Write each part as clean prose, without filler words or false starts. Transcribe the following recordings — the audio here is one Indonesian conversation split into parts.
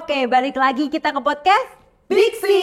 Oke, balik lagi kita ke podcast Diksi.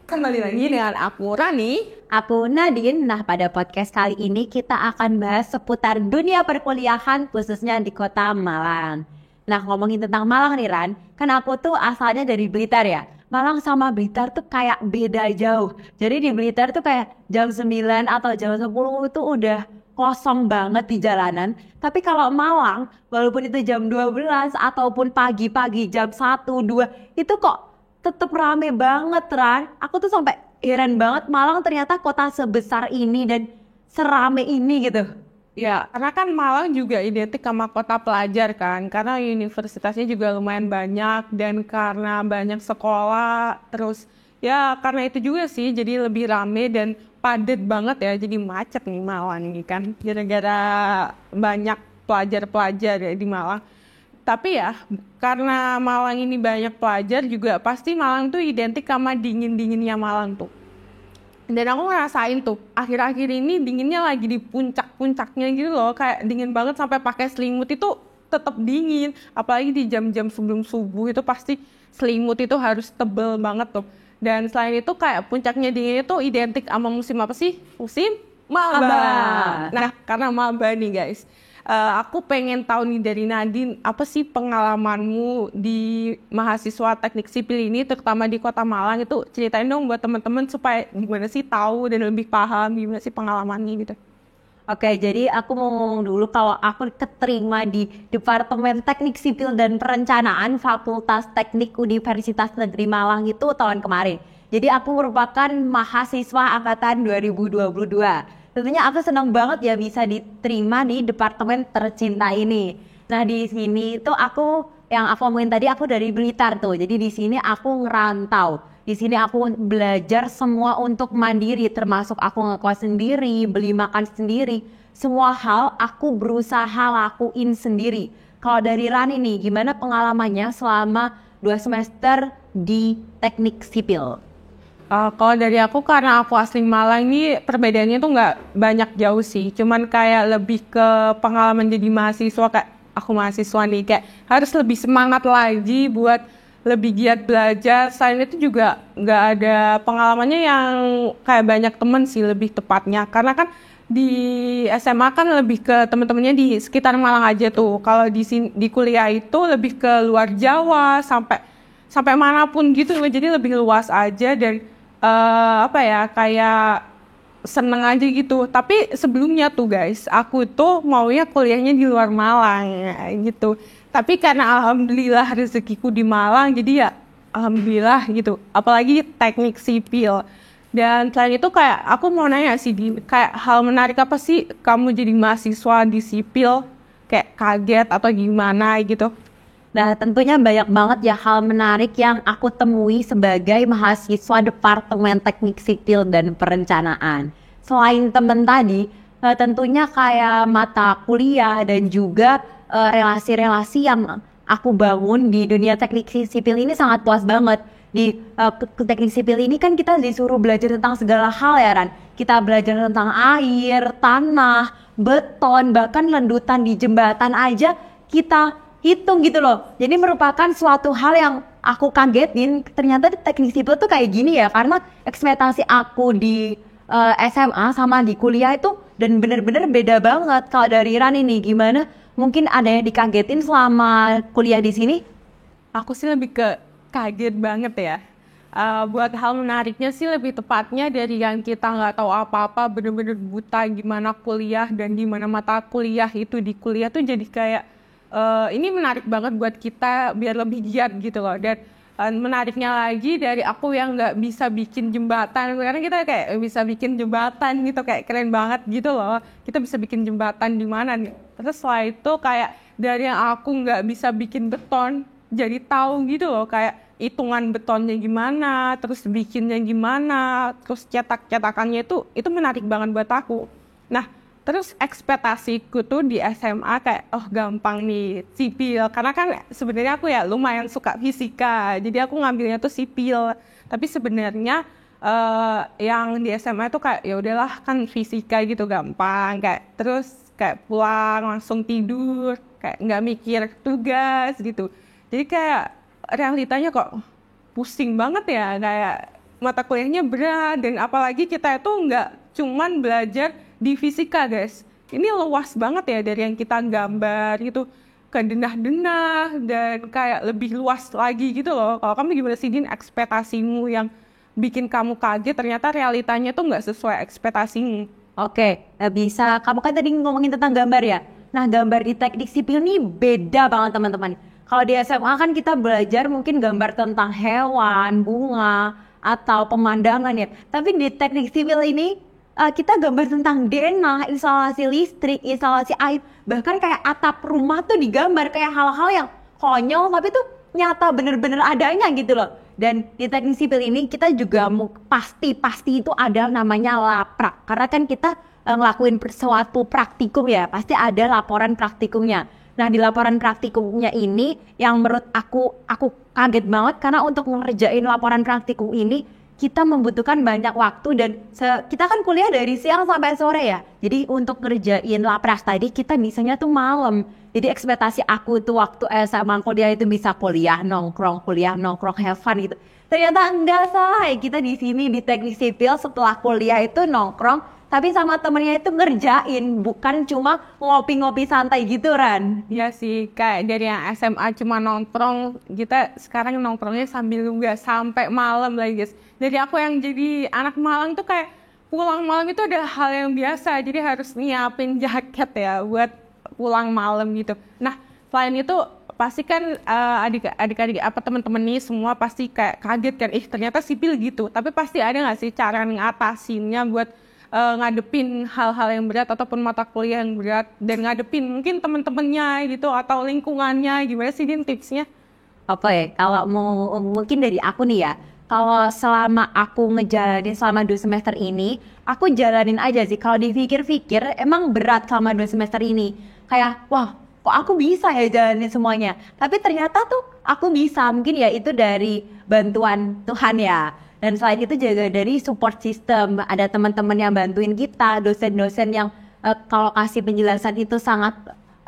Kembali lagi dengan aku Rani. Aku Nadine. Nah, pada podcast kali ini kita akan bahas seputar dunia perkuliahan khususnya di kota Malang. Nah, ngomongin tentang Malang nih Ran, kan aku tuh asalnya dari Blitar ya. Malang sama Blitar tuh kayak beda jauh. Jadi di Blitar tuh kayak jam 9 atau jam 10 itu udah kosong banget di jalanan. Tapi kalau Malang, walaupun itu jam 12 ataupun pagi-pagi jam 1, 2, itu kok tetep rame banget Ran. Aku tuh sampai heran banget Malang ternyata kota sebesar ini dan serame ini gitu. Ya, karena kan Malang juga identik sama kota pelajar kan. Karena universitasnya juga lumayan banyak dan karena banyak sekolah. Terus ya karena itu juga sih jadi lebih rame dan padat banget ya. Jadi macet nih Malang nih kan. Gara-gara banyak pelajar-pelajar ya di Malang. Tapi ya, karena Malang ini banyak pelajar juga pasti Malang tuh identik sama dingin-dinginnya Malang tuh. Dan aku ngerasain tuh, akhir-akhir ini dinginnya lagi di puncak-puncaknya gitu loh. Kayak dingin banget sampai pakai selimut itu tetap dingin. Apalagi di jam-jam sebelum subuh itu pasti selimut itu harus tebel banget tuh. Dan selain itu kayak puncaknya dingin itu identik sama musim apa sih? Musim maba. Nah, karena maba nih guys. Aku pengen tahu nih dari Nadine, apa sih pengalamanmu di mahasiswa teknik sipil ini, terutama di kota Malang itu ceritain dong buat teman-teman supaya gimana sih tahu dan lebih paham gimana sih pengalamannya gitu. Oke, jadi aku mau ngomong dulu kalau aku keterima di Departemen Teknik Sipil dan Perencanaan Fakultas Teknik Universitas Negeri Malang itu tahun kemarin. Jadi aku merupakan mahasiswa angkatan 2022. Tentunya aku senang banget ya bisa diterima di departemen tercinta ini. Nah, di sini tuh yang aku omongin tadi aku dari Blitar tuh. Jadi di sini aku ngerantau. Di sini aku belajar semua untuk mandiri, termasuk aku ngekos sendiri, beli makan sendiri. Semua hal aku berusaha lakuin sendiri. Kalau dari Rani nih, gimana pengalamannya selama 2 semester di teknik sipil? Kalau dari aku karena aku asli Malang ini perbedaannya tuh nggak banyak jauh sih. Cuman kayak lebih ke pengalaman jadi mahasiswa, kayak aku mahasiswa nih kayak harus lebih semangat lagi buat lebih giat belajar. Selain itu juga nggak ada pengalamannya yang kayak banyak temen sih lebih tepatnya. Karena kan di SMA kan lebih ke teman-temannya di sekitar Malang aja tuh. Kalau di kuliah itu lebih ke luar Jawa sampai manapun gitu. Jadi lebih luas aja dan apa ya kayak seneng aja gitu. Tapi sebelumnya tuh guys, aku tuh maunya kuliahnya di luar Malang ya, gitu. Tapi karena alhamdulillah rezekiku di Malang, jadi ya alhamdulillah gitu. Apalagi teknik sipil. Dan selain itu kayak aku mau nanya sih, kayak hal menarik apa sih kamu jadi mahasiswa di sipil? Kayak kaget atau gimana gitu? Nah, tentunya banyak banget ya hal menarik yang aku temui sebagai mahasiswa Departemen Teknik Sipil dan Perencanaan. Selain temen tadi, tentunya kayak mata kuliah dan juga relasi-relasi yang aku bangun di dunia teknik sipil ini sangat puas banget. Di teknik sipil ini kan kita disuruh belajar tentang segala hal ya Ran. Kita belajar tentang air, tanah, beton, bahkan lendutan di jembatan aja kita hitung gitu loh. Jadi merupakan suatu hal yang aku kagetin. Ternyata di teknik sipil tuh kayak gini ya. Karena ekspektasi aku di SMA sama di kuliah itu dan bener-bener beda banget. Kalau dari Rani nih gimana? Mungkin ada yang dikagetin selama kuliah di sini? Aku sih lebih ke kaget banget ya. Buat hal menariknya sih lebih tepatnya dari yang kita nggak tahu apa-apa, bener-bener buta gimana kuliah dan gimana mata kuliah itu di kuliah tuh jadi kayak ini menarik banget buat kita biar lebih giat gitu loh. Dan menariknya lagi dari aku yang nggak bisa bikin jembatan, karena kita kayak bisa bikin jembatan gitu kayak keren banget gitu loh. Kita bisa bikin jembatan di mana nih. Terus setelah itu kayak dari yang aku nggak bisa bikin beton jadi tahu gitu loh kayak hitungan betonnya gimana, terus bikinnya gimana, terus cetak-cetakannya itu menarik banget buat aku. Nah, terus ekspektasiku tuh di SMA kayak oh gampang nih sipil karena kan sebenarnya aku ya lumayan suka fisika jadi aku ngambilnya tuh sipil tapi sebenarnya yang di SMA tuh kayak ya udahlah kan fisika gitu gampang kayak terus kayak pulang langsung tidur kayak nggak mikir tugas gitu jadi kayak realitanya kok pusing banget ya, kayak mata kuliahnya berat, dan apalagi kita itu nggak cuman belajar di fisika guys, ini luas banget ya, dari yang kita gambar gitu ke denah-denah dan kayak lebih luas lagi gitu loh. Kalau kamu gimana sih Din, ekspektasimu yang bikin kamu kaget ternyata realitanya tuh nggak sesuai ekspektasimu? Oke, bisa. Kamu kan tadi ngomongin tentang gambar ya. Nah, gambar di teknik sipil ini beda banget teman-teman. Kalau di SMA kan kita belajar mungkin gambar tentang hewan, bunga, atau pemandangan ya. Tapi di teknik sipil ini kita gambar tentang denah, instalasi listrik, instalasi air. Bahkan kayak atap rumah tuh digambar, kayak hal-hal yang konyol tapi tuh nyata bener-bener adanya gitu loh. Dan di teknik sipil ini kita juga pasti itu ada namanya laprak, karena kan kita ngelakuin suatu praktikum ya, pasti ada laporan praktikumnya. Nah, di laporan praktikumnya ini yang menurut aku kaget banget, karena untuk ngerjain laporan praktikum ini kita membutuhkan banyak waktu, dan kita kan kuliah dari siang sampai sore ya. Jadi untuk ngerjain laprak tadi kita bisanya tuh malam. Jadi ekspektasi aku tuh waktu SMA kuliah itu bisa kuliah nongkrong, have fun gitu. Ternyata enggak, say. Kita di sini di teknik sipil setelah kuliah itu nongkrong, tapi sama temennya itu ngerjain, bukan cuma ngopi-ngopi santai gitu, Ran. Ya sih, kayak dari yang SMA cuma nongkrong, kita sekarang nongkrongnya sambil nunggu sampai malam lagi guys. Jadi aku yang jadi anak Malang tuh kayak pulang malam itu adalah hal yang biasa, jadi harus nyiapin jaket ya buat pulang malam gitu. Nah, selain itu pasti kan adik-adik apa teman-teman nih semua pasti kayak kaget kan, ternyata sipil gitu. Tapi pasti ada nggak sih cara ngatasinnya buat ngadepin hal-hal yang berat ataupun mata kuliah yang berat, dan ngadepin mungkin teman-temannya gitu atau lingkungannya, gimana sih Din tipsnya? Oke, kalau mungkin dari aku nih ya, kalau selama aku ngejalanin selama 2 semester ini, aku jalanin aja sih. Kalau dipikir-pikir emang berat selama 2 semester ini. Kayak, wah, kok aku bisa ya jalanin semuanya. Tapi ternyata tuh aku bisa, mungkin ya itu dari bantuan Tuhan ya. Dan selain itu juga dari support system, ada teman-teman yang bantuin kita, dosen-dosen yang kalau kasih penjelasan itu sangat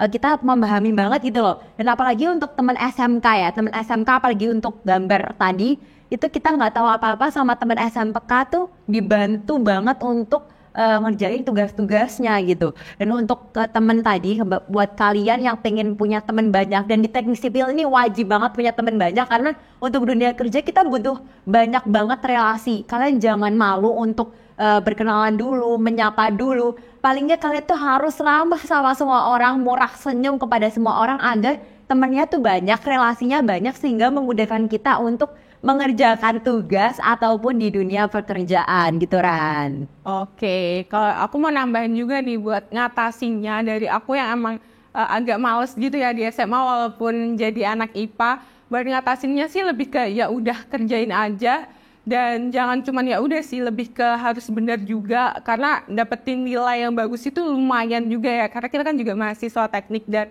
kita memahami banget gitu loh. Dan apalagi untuk teman SMK ya, teman SMK apalagi untuk gambar tadi, itu kita nggak tahu apa-apa, sama teman SMPK tuh dibantu banget untuk ngerjain tugas-tugasnya gitu. Dan untuk teman tadi, buat kalian yang pengen punya teman banyak, dan di teknik sipil ini wajib banget punya teman banyak, karena untuk dunia kerja kita butuh banyak banget relasi. Kalian jangan malu untuk berkenalan dulu, menyapa dulu. Paling nggak kalian tuh harus ramah sama semua orang, murah senyum kepada semua orang, agar temannya tuh banyak, relasinya banyak, sehingga memudahkan kita untuk mengerjakan tugas ataupun di dunia pekerjaan gitu, Ran. Oke, kalau aku mau nambahin juga nih buat ngatasinnya, dari aku yang emang agak males gitu ya di SMA walaupun jadi anak IPA, buat ngatasinnya sih lebih ke ya udah kerjain aja, dan jangan cuman ya udah sih, lebih ke harus benar juga, karena dapetin nilai yang bagus itu lumayan juga ya, karena kita kan juga mahasiswa teknik. Dan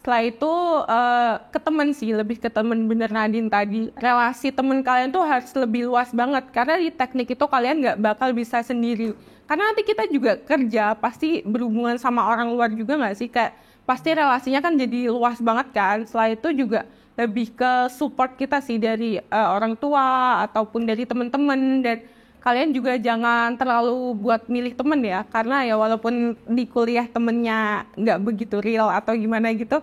setelah itu ke temen sih, lebih ke temen, bener Nadine tadi, relasi temen kalian tuh harus lebih luas banget, karena di teknik itu kalian nggak bakal bisa sendiri, karena nanti kita juga kerja pasti berhubungan sama orang luar juga nggak sih, kayak pasti relasinya kan jadi luas banget kan. Setelah itu juga lebih ke support kita sih dari orang tua ataupun dari temen-temen. Dan kalian juga jangan terlalu buat milih temen ya, karena ya walaupun di kuliah temennya nggak begitu real atau gimana gitu,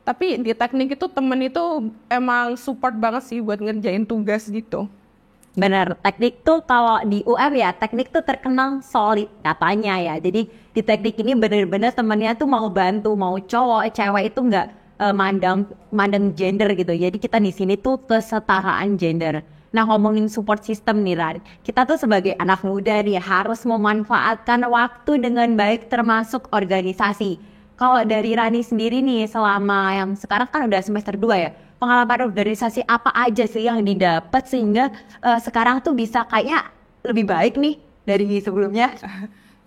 tapi di teknik itu temen itu emang support banget sih buat ngerjain tugas gitu. Bener, teknik tuh kalau di UM ya, teknik tuh terkenal solid katanya ya. Jadi di teknik ini bener-bener temennya tuh mau bantu, mau cowok, cewek itu nggak mandang gender gitu. Jadi kita di sini tuh kesetaraan gender. Nah, ngomongin support system nih, Ran, kita tuh sebagai anak muda nih harus memanfaatkan waktu dengan baik, termasuk organisasi. Kalau dari Rani sendiri nih, selama yang sekarang kan udah semester 2 ya, pengalaman organisasi apa aja sih yang didapat sehingga sekarang tuh bisa kayak lebih baik nih dari sebelumnya?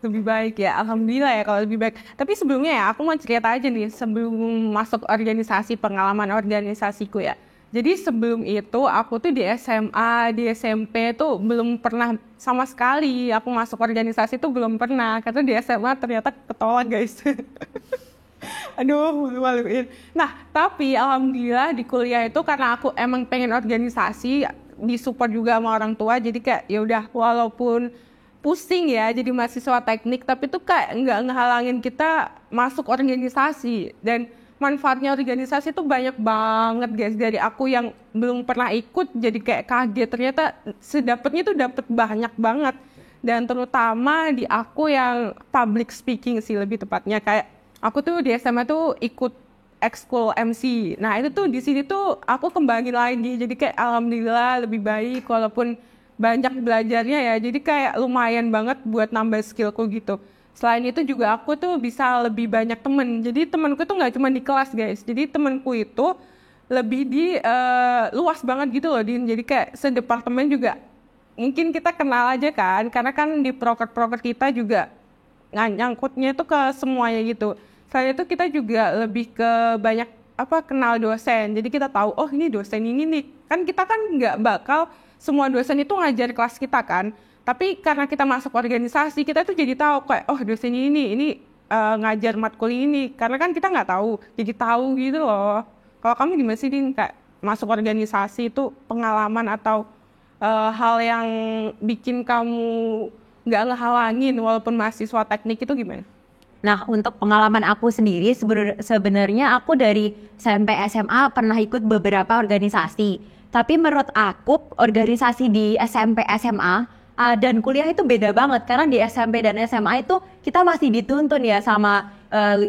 Lebih baik ya, alhamdulillah ya kalau lebih baik. Tapi sebelumnya ya, aku mau cerita aja nih sebelum masuk organisasi, pengalaman organisasiku ya. Jadi sebelum itu aku tuh di SMA, di SMP tuh belum pernah sama sekali aku masuk organisasi tuh belum pernah. Karena di SMA ternyata ketolak guys. Aduh, malu-maluin. Nah, tapi alhamdulillah di kuliah itu karena aku emang pengen organisasi, disupport juga sama orang tua, jadi kayak ya udah walaupun pusing ya jadi mahasiswa teknik, tapi tuh kayak nggak ngehalangin kita masuk organisasi. Dan manfaatnya organisasi tuh banyak banget guys. Dari aku yang belum pernah ikut jadi kayak kaget, ternyata sedapatnya tuh dapet banyak banget. Dan terutama di aku yang public speaking sih lebih tepatnya, kayak aku tuh di SMA tuh ikut ekskul MC. Nah itu tuh di sini tuh aku kembangin lagi. Jadi kayak alhamdulillah lebih baik walaupun banyak belajarnya ya. Jadi kayak lumayan banget buat nambah skillku gitu. Selain itu juga aku tuh bisa lebih banyak temen. Jadi temenku tuh nggak cuma di kelas guys. Jadi temenku itu lebih di luas banget gitu loh Din. Jadi kayak sedepartemen juga mungkin kita kenal aja kan. Karena kan di proker-proker kita juga nyangkutnya itu ke semuanya gitu. Selain itu kita juga lebih ke banyak kenal dosen. Jadi kita tahu oh ini dosen ini nih. Kan kita kan nggak bakal semua dosen itu ngajar kelas kita kan. Tapi karena kita masuk organisasi kita tuh jadi tahu kayak oh dosen ini ngajar matkul ini. Karena kan kita nggak tahu, jadi tahu gitu loh. Kalau kamu gimana sih Din, kayak masuk organisasi itu pengalaman atau hal yang bikin kamu nggak ngehalangin walaupun mahasiswa teknik itu gimana? Nah, untuk pengalaman aku sendiri, sebenarnya aku dari SMP SMA pernah ikut beberapa organisasi. Tapi menurut aku, organisasi di SMP SMA dan kuliah itu beda banget. Karena di SMP dan SMA itu kita masih dituntun ya sama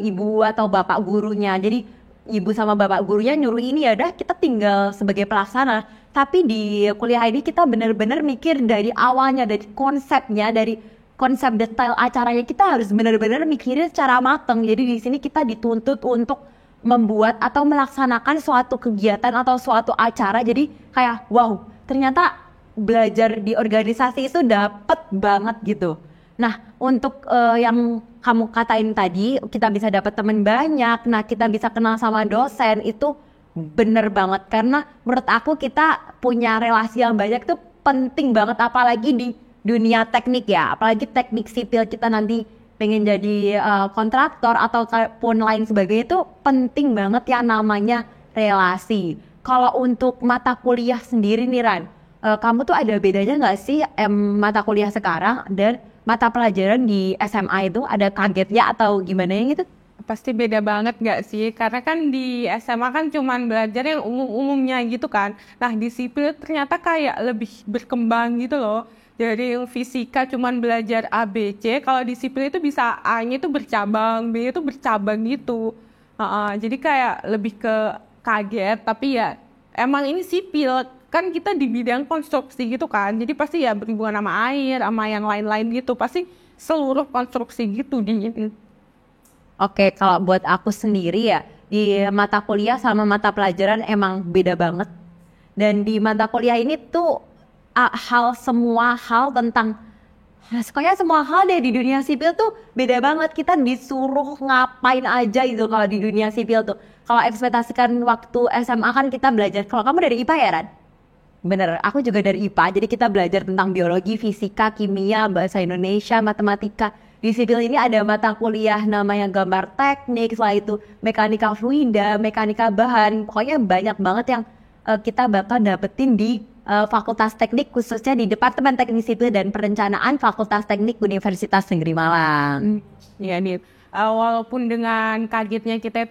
ibu atau bapak gurunya. Jadi ibu sama bapak gurunya nyuruh ini ya udah kita tinggal sebagai pelaksana. Tapi di kuliah ini kita benar-benar mikir dari awalnya, dari konsepnya, dari konsep detail acaranya kita harus benar-benar mikirin secara matang. Jadi di sini kita dituntut untuk membuat atau melaksanakan suatu kegiatan atau suatu acara. Jadi kayak wow, ternyata belajar di organisasi itu dapet banget gitu. Nah, untuk yang kamu katain tadi, kita bisa dapat teman banyak. Nah, kita bisa kenal sama dosen itu bener banget. Karena menurut aku kita punya relasi yang banyak tuh penting banget, apalagi di dunia teknik ya, apalagi teknik sipil kita nanti pengen jadi kontraktor atau pun lain sebagainya itu penting banget ya namanya relasi. Kalau untuk mata kuliah sendiri nih Ran, kamu tuh ada bedanya nggak sih mata kuliah sekarang dan mata pelajaran di SMA itu, ada kagetnya atau gimana gitu? Pasti beda banget nggak sih? Karena kan di SMA kan cuman belajar yang umum-umumnya gitu kan. Nah di sipil ternyata kayak lebih berkembang gitu loh. Dari fisika cuman belajar A, B, C, kalau di sipil itu bisa A-nya itu bercabang, B itu bercabang gitu. Jadi kayak lebih ke kaget, tapi ya emang ini sipil, kan kita di bidang konstruksi gitu kan, jadi pasti ya berhubungan sama air, sama yang lain-lain gitu, pasti seluruh konstruksi gitu di ini. Oke, kalau buat aku sendiri ya, di mata kuliah sama mata pelajaran emang beda banget. Dan di mata kuliah ini tuh semua hal tentang pokoknya semua hal deh di dunia sipil tuh beda banget. Kita disuruh ngapain aja gitu kalau di dunia sipil tuh. Kalau ekspektasikan waktu SMA kan kita belajar. Kalau kamu dari IPA ya Ran? Bener, aku juga dari IPA. Jadi kita belajar tentang biologi, fisika, kimia, bahasa Indonesia, matematika. Di sipil ini ada mata kuliah namanya gambar teknik, setelah itu mekanika fluida, mekanika bahan. Pokoknya banyak banget yang kita bakal dapetin di Fakultas Teknik, khususnya di Departemen Teknik Sipil dan Perencanaan Fakultas Teknik Universitas Negeri Malang. Ya nih, walaupun dengan kagetnya kita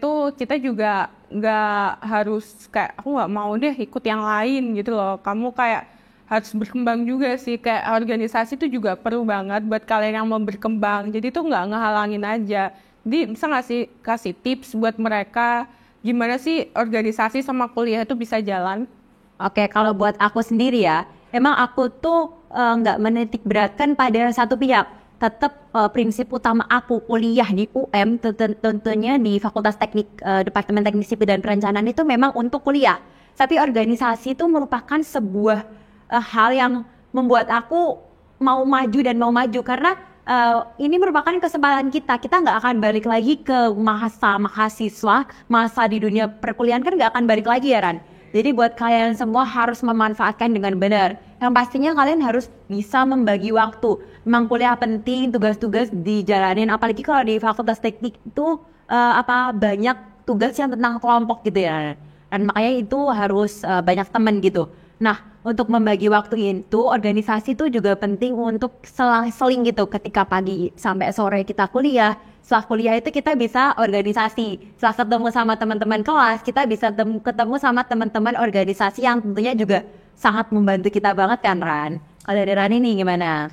juga nggak harus kayak aku nggak mau deh ikut yang lain gitu loh. Kamu kayak harus berkembang juga sih, kayak organisasi itu juga perlu banget buat kalian yang mau berkembang. Jadi tuh nggak ngehalangin aja. Jadi bisa nggak sih kasih tips buat mereka gimana sih organisasi sama kuliah itu bisa jalan? Oke, kalau buat aku sendiri ya, emang aku tuh nggak menitik beratkan pada satu pihak. Tetap prinsip utama aku kuliah di UM, tentunya di Fakultas Teknik, Departemen Teknik Sipil dan Perencanaan itu memang untuk kuliah. Tapi organisasi itu merupakan sebuah hal yang membuat aku mau maju dan mau maju. Karena ini merupakan kesempatan kita nggak akan balik lagi ke masa mahasiswa, masa di dunia perkuliahan kan nggak akan balik lagi ya Ran. Jadi buat kalian semua harus memanfaatkan dengan benar. yang pastinya kalian harus bisa membagi waktu. Memang kuliah penting, tugas-tugas dijalanin, apalagi kalau di Fakultas Teknik itu banyak tugas yang tentang kelompok gitu ya. Dan makanya itu harus banyak teman gitu. Nah, untuk membagi waktu itu, organisasi itu juga penting untuk selang-seling gitu. Ketika pagi sampai sore kita kuliah, setelah kuliah itu kita bisa organisasi. Setelah ketemu sama teman-teman kelas, kita bisa ketemu sama teman-teman organisasi yang tentunya juga sangat membantu kita banget kan, Ran? Kalau dari Ran ini gimana?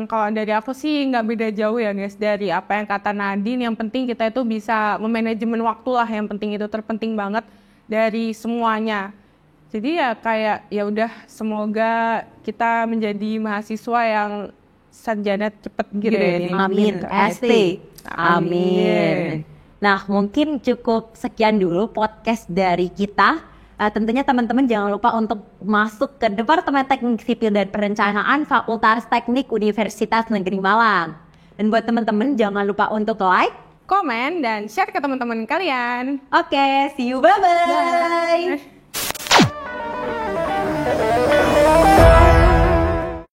Kalau dari aku sih nggak beda jauh ya guys dari apa yang kata Nadine. Yang penting kita itu bisa memanajemen waktu lah, yang penting itu terpenting banget dari semuanya. Jadi ya kayak ya udah, semoga kita menjadi mahasiswa yang sarjana cepet gitu ya. Amin. Pasti. Amin. Nah, mungkin cukup sekian dulu podcast dari kita. Tentunya teman-teman jangan lupa untuk masuk ke Departemen Teknik Sipil dan Perencanaan Fakultas Teknik Universitas Negeri Malang. Dan buat teman-teman jangan lupa untuk like, komen, dan share ke teman-teman kalian. Oke, see you, bye-bye. Bye.